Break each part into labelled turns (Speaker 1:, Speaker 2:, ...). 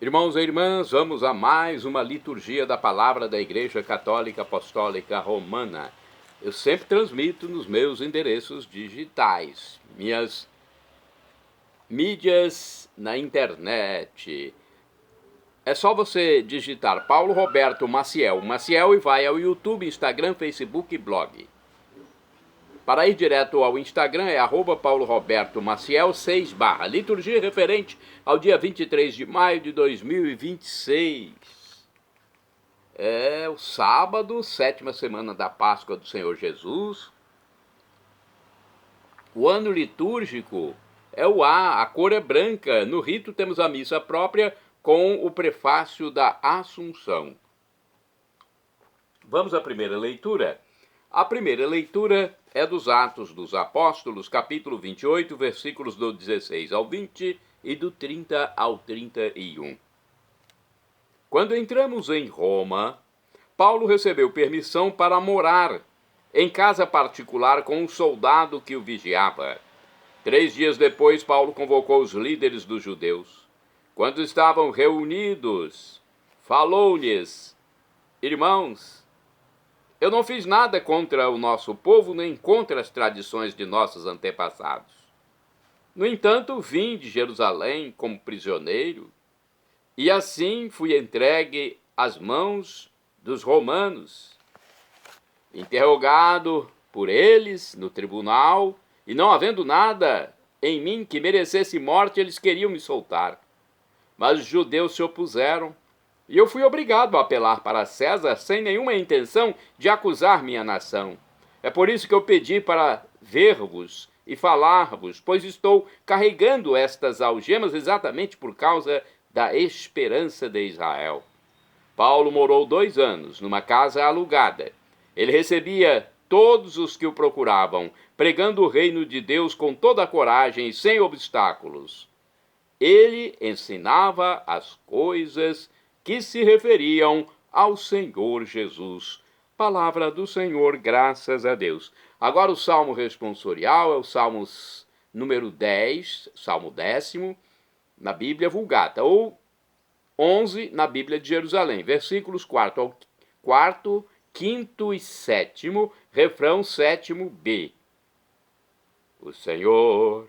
Speaker 1: Irmãos e irmãs, vamos a mais uma liturgia da palavra da Igreja Católica Apostólica Romana. Eu sempre transmito nos meus endereços digitais, minhas mídias na internet. É só você digitar Paulo Roberto Maciel e vai ao YouTube, Instagram, Facebook e blog. Para ir direto ao Instagram é @PauloRobertoMaciel 6 /. Liturgia referente ao dia 23 de maio de 2026. É o sábado, 7ª semana da Páscoa do Senhor Jesus. O ano litúrgico é o A, a cor é branca. No rito temos a missa própria com o prefácio da Assunção. Vamos à primeira leitura. A primeira leitura é dos Atos dos Apóstolos, capítulo 28, versículos do 16 ao 20 e do 30 ao 31. Quando entramos em Roma, Paulo recebeu permissão para morar em casa particular com um soldado que o vigiava. 3 dias depois, Paulo convocou os líderes dos judeus. Quando estavam reunidos, falou-lhes: Irmãos, eu não fiz nada contra o nosso povo, nem contra as tradições de nossos antepassados. No entanto, vim de Jerusalém como prisioneiro, e assim fui entregue às mãos dos romanos. Interrogado por eles no tribunal, e não havendo nada em mim que merecesse morte, eles queriam me soltar. Mas os judeus se opuseram, e eu fui obrigado a apelar para César sem nenhuma intenção de acusar minha nação. É por isso que eu pedi para ver-vos e falar-vos, pois estou carregando estas algemas exatamente por causa da esperança de Israel. Paulo morou 2 anos numa casa alugada. Ele recebia todos os que o procuravam, pregando o reino de Deus com toda a coragem e sem obstáculos. Ele ensinava as coisas que se referiam ao Senhor Jesus. Palavra do Senhor, graças a Deus. Agora o Salmo responsorial é o Salmo número 10, Salmo 10º, na Bíblia Vulgata, ou 11 na Bíblia de Jerusalém, versículos 4º, 5º e 7º, refrão 7º-B. O Senhor,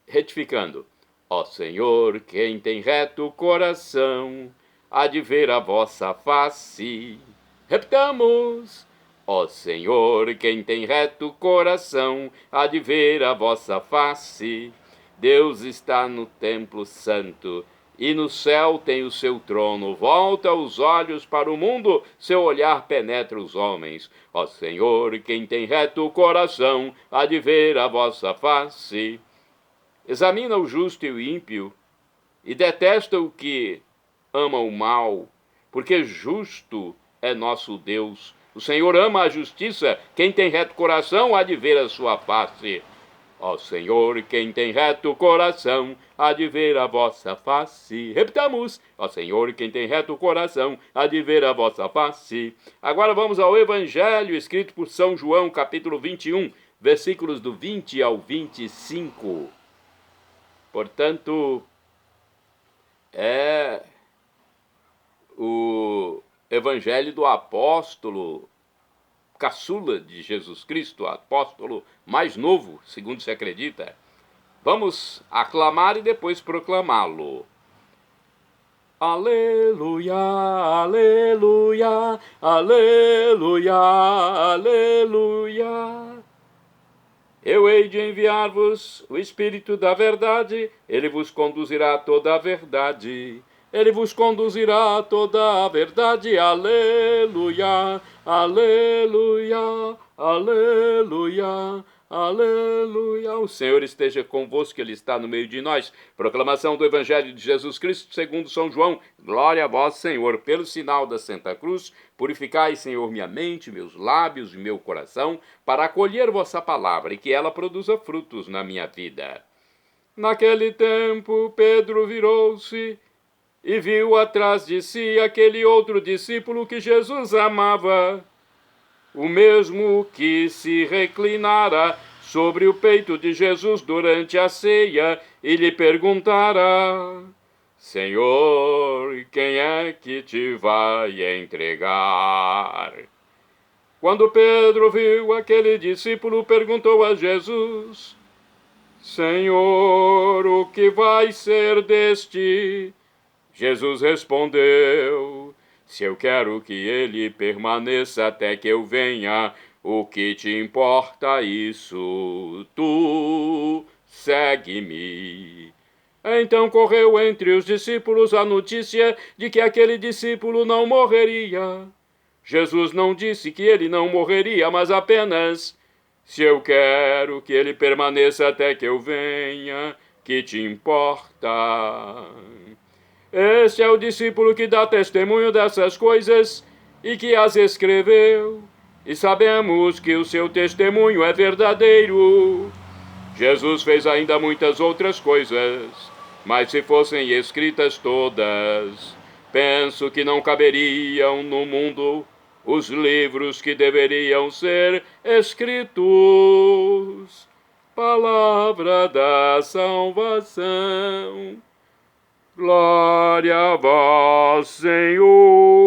Speaker 1: retificando, ó Senhor, quem tem reto coração, há de ver a vossa face. Repitamos, ó Senhor, quem tem reto coração, há de ver a vossa face. Deus está no templo santo, e no céu tem o seu trono. Volta os olhos para o mundo, seu olhar penetra os homens. Ó Senhor, quem tem reto coração, há de ver a vossa face. Examina o justo e o ímpio, e detesta o que ama o mal, porque justo é nosso Deus. O Senhor ama a justiça, quem tem reto coração há de ver a sua face. Ó Senhor, quem tem reto coração há de ver a vossa face. Repitamos, ó Senhor, quem tem reto coração há de ver a vossa face. Agora vamos ao Evangelho escrito por São João, capítulo 21, versículos do 20 ao 25. Portanto, é o Evangelho do apóstolo caçula de Jesus Cristo, apóstolo mais novo, segundo se acredita. Vamos aclamar e depois proclamá-lo. Aleluia, aleluia, aleluia, aleluia. Eu hei de enviar-vos o Espírito da verdade, ele vos conduzirá a toda a verdade. Ele vos conduzirá a toda a verdade. Aleluia, aleluia, aleluia, aleluia. O Senhor esteja convosco, Ele está no meio de nós. Proclamação do Evangelho de Jesus Cristo segundo São João. Glória a vós, Senhor. Pelo sinal da Santa Cruz, purificai, Senhor, minha mente, meus lábios e meu coração, para acolher vossa palavra e que ela produza frutos na minha vida. Naquele tempo, Pedro virou-se e viu atrás de si aquele outro discípulo que Jesus amava, o mesmo que se reclinara sobre o peito de Jesus durante a ceia e lhe perguntara: Senhor, quem é que te vai entregar? Quando Pedro viu aquele discípulo, perguntou a Jesus: Senhor, o que vai ser deste? Jesus respondeu: Se eu quero que ele permaneça até que eu venha, o que te importa isso? Tu segue-me. Então correu entre os discípulos a notícia de que aquele discípulo não morreria. Jesus não disse que ele não morreria, mas apenas: se eu quero que ele permaneça até que eu venha, que te importa? Este é o discípulo que dá testemunho dessas coisas e que as escreveu, e sabemos que o seu testemunho é verdadeiro. Jesus fez ainda muitas outras coisas, mas se fossem escritas todas, penso que não caberiam no mundo os livros que deveriam ser escritos. Palavra da salvação. Glória a vós, Senhor.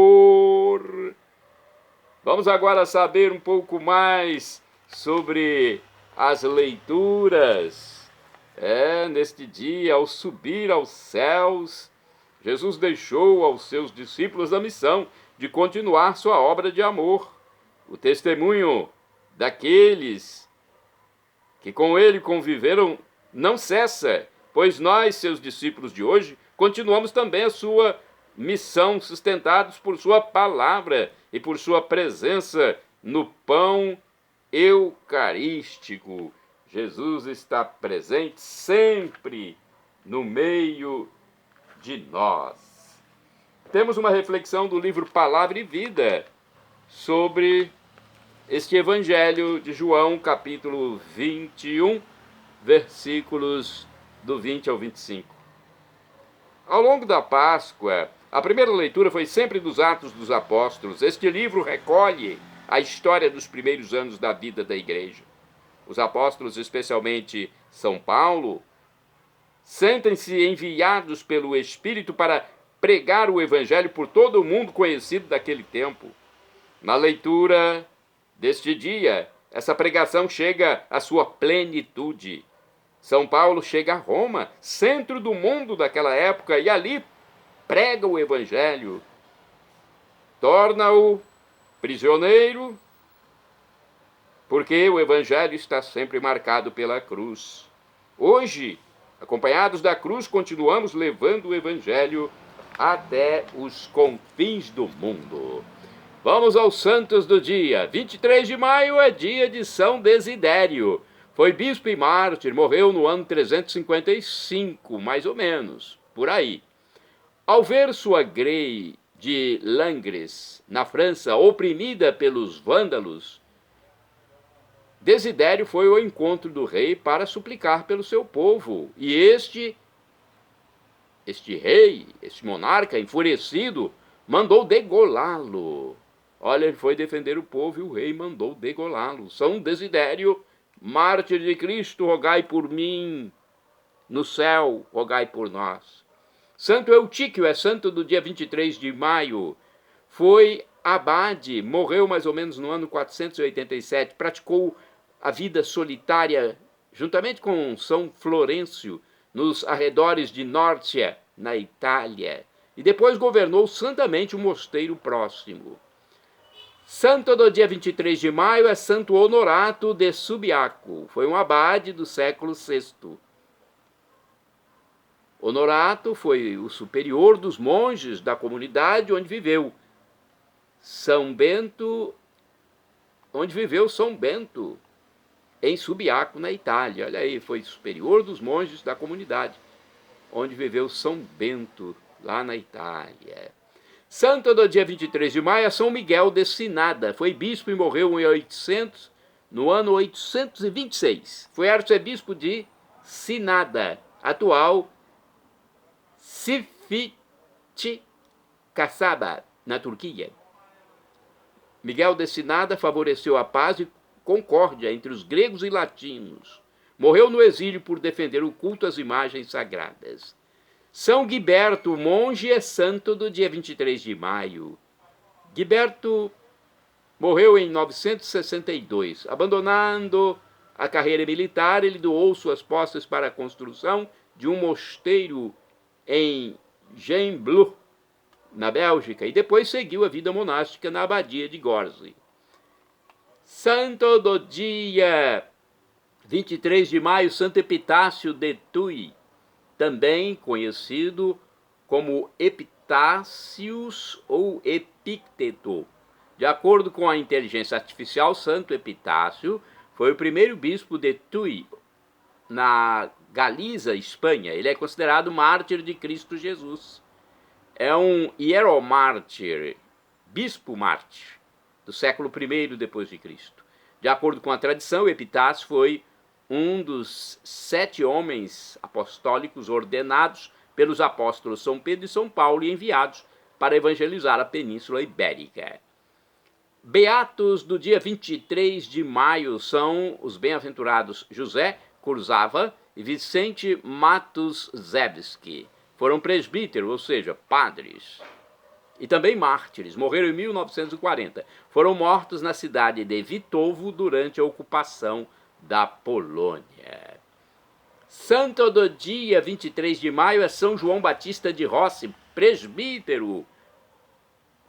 Speaker 1: Vamos agora saber um pouco mais sobre as leituras. Neste dia, ao subir aos céus, Jesus deixou aos seus discípulos a missão de continuar sua obra de amor. O testemunho daqueles que com ele conviveram não cessa, pois nós, seus discípulos de hoje, continuamos também a sua missão, sustentados por sua palavra e por sua presença no pão eucarístico. Jesus está presente sempre no meio de nós. Temos uma reflexão do livro Palavra e Vida sobre este Evangelho de João, capítulo 21, versículos do 20 ao 25. Ao longo da Páscoa, a primeira leitura foi sempre dos Atos dos Apóstolos. Este livro recolhe a história dos primeiros anos da vida da igreja. Os apóstolos, especialmente São Paulo, sentem-se enviados pelo Espírito para pregar o Evangelho por todo o mundo conhecido daquele tempo. Na leitura deste dia, essa pregação chega à sua plenitude. São Paulo chega a Roma, centro do mundo daquela época, e ali prega o Evangelho. Torna-o prisioneiro, porque o Evangelho está sempre marcado pela cruz. Hoje, acompanhados da cruz, continuamos levando o Evangelho até os confins do mundo. Vamos aos santos do dia. 23 de maio é dia de São Desidério. Foi bispo e mártir, morreu no ano 355, mais ou menos, por aí. Ao ver sua grey de Langres, na França, oprimida pelos vândalos, Desidério foi ao encontro do rei para suplicar pelo seu povo. E este rei, este monarca enfurecido, mandou degolá-lo. Olha, ele foi defender o povo e o rei mandou degolá-lo. São Desidério, mártir de Cristo, rogai por mim. No céu, rogai por nós. Santo Eutíquio é santo do dia 23 de maio. Foi abade, morreu mais ou menos no ano 487. Praticou a vida solitária juntamente com São Florencio nos arredores de Nórcia, na Itália. E depois governou santamente o mosteiro próximo. Santo do dia 23 de maio é Santo Honorato de Subiaco. Foi um abade do século VI. Honorato foi o superior dos monges da comunidade onde viveu São Bento, em Subiaco, na Itália. Olha aí, foi superior dos monges da comunidade onde viveu São Bento, lá na Itália. Santo do dia 23 de maio é São Miguel de Sinada. Foi bispo e morreu no ano 826. Foi arcebispo de Sinada, atual Sifit Kasaba, na Turquia. Miguel de Sinada favoreceu a paz e concórdia entre os gregos e latinos. Morreu no exílio por defender o culto às imagens sagradas. São Guiberto, monge, é santo do dia 23 de maio. Guiberto morreu em 962. Abandonando a carreira militar, ele doou suas posses para a construção de um mosteiro em Gembloux, na Bélgica, e depois seguiu a vida monástica na abadia de Gorzee. Santo do dia 23 de maio, Santo Epitácio de Tuy, também conhecido como Epitácios ou Epícteto. De acordo com a inteligência artificial, Santo Epitácio foi o primeiro bispo de Tuy, na Galiza, Espanha. Ele é considerado mártir de Cristo Jesus. É um hieromártir, bispo mártir, do século I depois de Cristo. De acordo com a tradição, Epitácio foi um dos 7 homens apostólicos ordenados pelos apóstolos São Pedro e São Paulo e enviados para evangelizar a Península Ibérica. Beatos do dia 23 de maio são os bem-aventurados José Kurzava e Vicente Matuszewski. Foram presbíteros, ou seja, padres, e também mártires. Morreram em 1940. Foram mortos na cidade de Witowo durante a ocupação da Polônia. Santo do dia 23 de maio é São João Batista de Rossi, presbítero,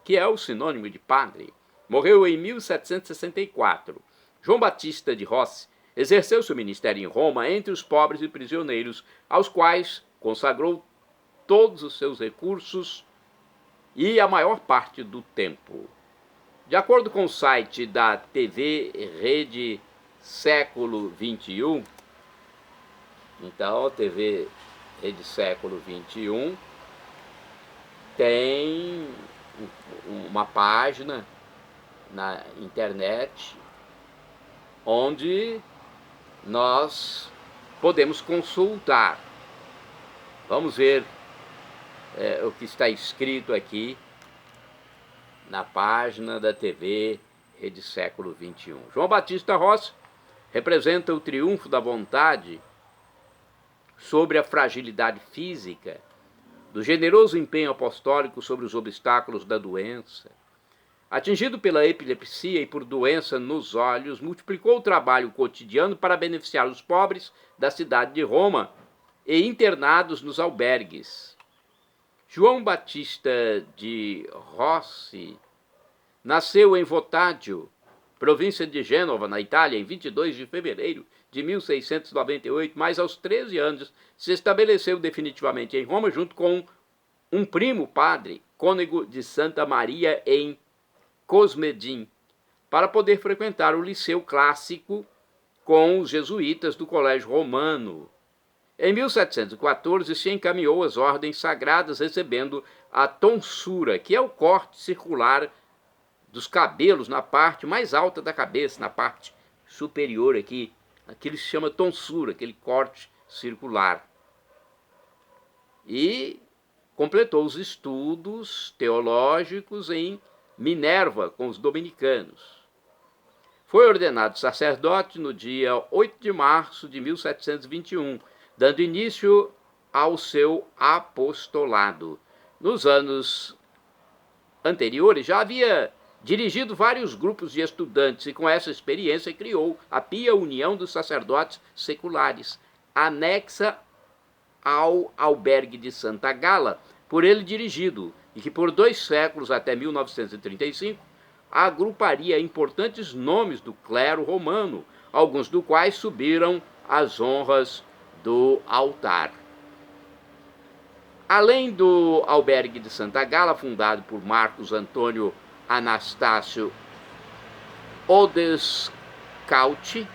Speaker 1: que é o sinônimo de padre. Morreu em 1764. João Batista de Rossi exerceu seu ministério em Roma entre os pobres e prisioneiros, aos quais consagrou todos os seus recursos e a maior parte do tempo. De acordo com o site da TV Rede Século XXI, então a TV Rede Século XXI tem uma página na internet onde nós podemos consultar. Vamos ver o que está escrito aqui na página da TV Rede Século XXI. João Batista Rossi representa o triunfo da vontade sobre a fragilidade física, do generoso empenho apostólico sobre os obstáculos da doença. Atingido pela epilepsia e por doença nos olhos, multiplicou o trabalho cotidiano para beneficiar os pobres da cidade de Roma e internados nos albergues. João Batista de Rossi nasceu em Votaggio, província de Gênova, na Itália, em 22 de fevereiro de 1698, mas aos 13 anos se estabeleceu definitivamente em Roma junto com um primo padre, cônego de Santa Maria em Cosmedin, para poder frequentar o liceu clássico com os jesuítas do Colégio Romano. Em 1714 se encaminhou às ordens sagradas, recebendo a tonsura, que é o corte circular dos cabelos na parte mais alta da cabeça, na parte superior aqui. Aquilo se chama tonsura, aquele corte circular. E completou os estudos teológicos em Minerva, com os dominicanos. Foi ordenado sacerdote no dia 8 de março de 1721, dando início ao seu apostolado. Nos anos anteriores já havia dirigido vários grupos de estudantes e com essa experiência criou a Pia União dos Sacerdotes Seculares, anexa ao albergue de Santa Gala, por ele dirigido, e que por 2 séculos, até 1935, agruparia importantes nomes do clero romano, alguns dos quais subiram às honras do altar. Além do albergue de Santa Gala, fundado por Marcos Antônio Anastácio Odescalchi,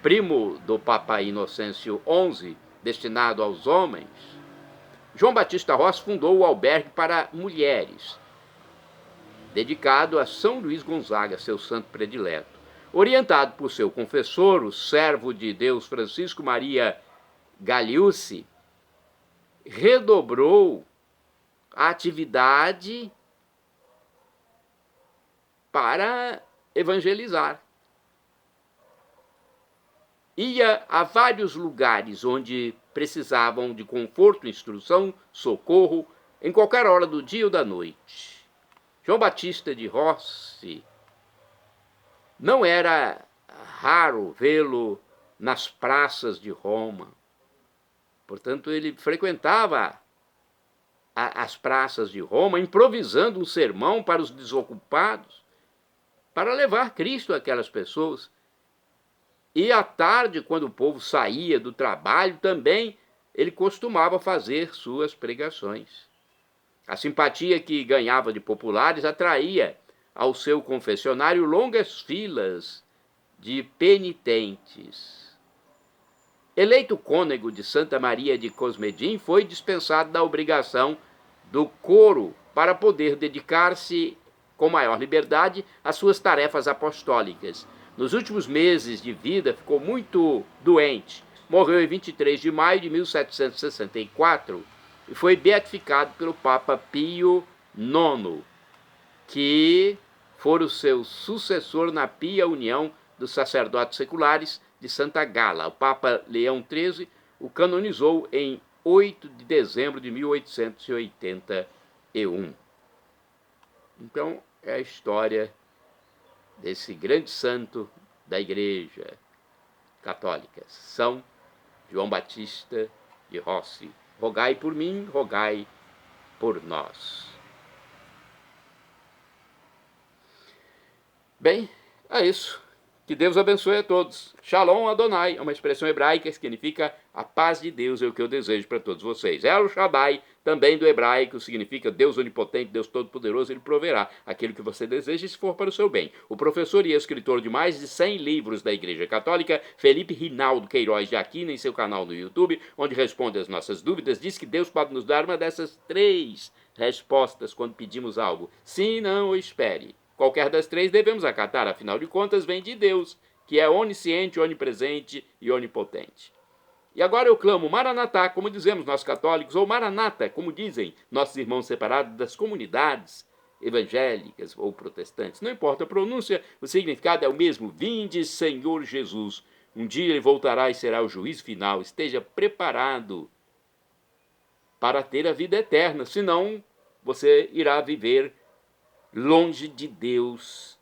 Speaker 1: primo do Papa Inocêncio XI, destinado aos homens, João Batista Rossi fundou o albergue para mulheres, dedicado a São Luís Gonzaga, seu santo predileto. Orientado por seu confessor, o servo de Deus Francisco Maria Galiucci, redobrou a atividade para evangelizar. Ia a vários lugares onde precisavam de conforto, instrução, socorro, em qualquer hora do dia ou da noite. João Batista de Rossi, não era raro vê-lo nas praças de Roma. Portanto, ele frequentava as praças de Roma, improvisando um sermão para os desocupados, para levar Cristo àquelas pessoas. E à tarde, quando o povo saía do trabalho, também ele costumava fazer suas pregações. A simpatia que ganhava de populares atraía ao seu confessionário longas filas de penitentes. Eleito cônego de Santa Maria de Cosmedin, foi dispensado da obrigação do coro para poder dedicar-se com maior liberdade às suas tarefas apostólicas. Nos últimos meses de vida, ficou muito doente. Morreu em 23 de maio de 1764 e foi beatificado pelo Papa Pio IX, que fora o seu sucessor na pia união dos sacerdotes seculares de Santa Gala. O Papa Leão XIII o canonizou em 8 de dezembro de 1881. Então, é a história desse grande santo da Igreja Católica, São João Batista de Rossi. Rogai por mim, rogai por nós. Bem, é isso. Que Deus abençoe a todos. Shalom Adonai é uma expressão hebraica que significa a paz de Deus, é o que eu desejo para todos vocês. El Shaddai, também do hebraico, significa Deus onipotente, Deus todo-poderoso, ele proverá aquilo que você deseja se for para o seu bem. O professor e escritor de mais de 100 livros da Igreja Católica, Felipe Rinaldo Queiroz de Aquino, em seu canal no YouTube, onde responde às nossas dúvidas, diz que Deus pode nos dar uma dessas 3 respostas quando pedimos algo. Sim, não ou espere. Qualquer das 3 devemos acatar, afinal de contas, vem de Deus, que é onisciente, onipresente e onipotente. E agora eu clamo Maranatá, como dizemos nós católicos, ou Maranata, como dizem nossos irmãos separados das comunidades evangélicas ou protestantes. Não importa a pronúncia, o significado é o mesmo. Vinde, Senhor Jesus. Um dia ele voltará e será o juízo final. Esteja preparado para ter a vida eterna, senão você irá viver longe de Deus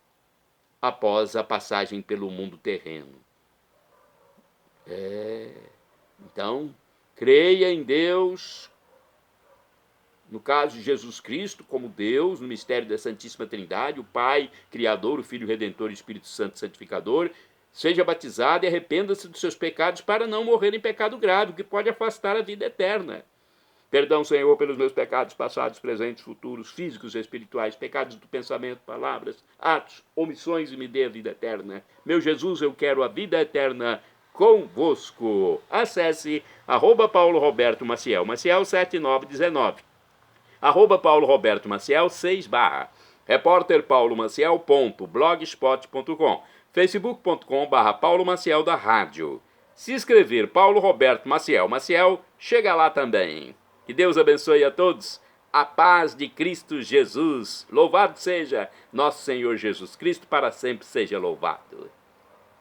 Speaker 1: após a passagem pelo mundo terreno. Então, creia em Deus, no caso de Jesus Cristo, como Deus, no mistério da Santíssima Trindade, o Pai, Criador, o Filho Redentor e o Espírito Santo Santificador. Seja batizado e arrependa-se dos seus pecados para não morrer em pecado grave, que pode afastar a vida eterna. Perdão, Senhor, pelos meus pecados passados, presentes, futuros, físicos e espirituais, pecados do pensamento, palavras, atos, omissões, e me dê a vida eterna. Meu Jesus, eu quero a vida eterna convosco. Acesse @Paulo Roberto Maciel, Maciel 7919, @Paulo Roberto Maciel 6 /, repórterpaulomaciel.blogspot.com, facebook.com/Paulo Maciel da Rádio. Se escrever Paulo Roberto Maciel, Maciel, chega lá também. Que Deus abençoe a todos. A paz de Cristo Jesus. Louvado seja nosso Senhor Jesus Cristo, para sempre seja louvado.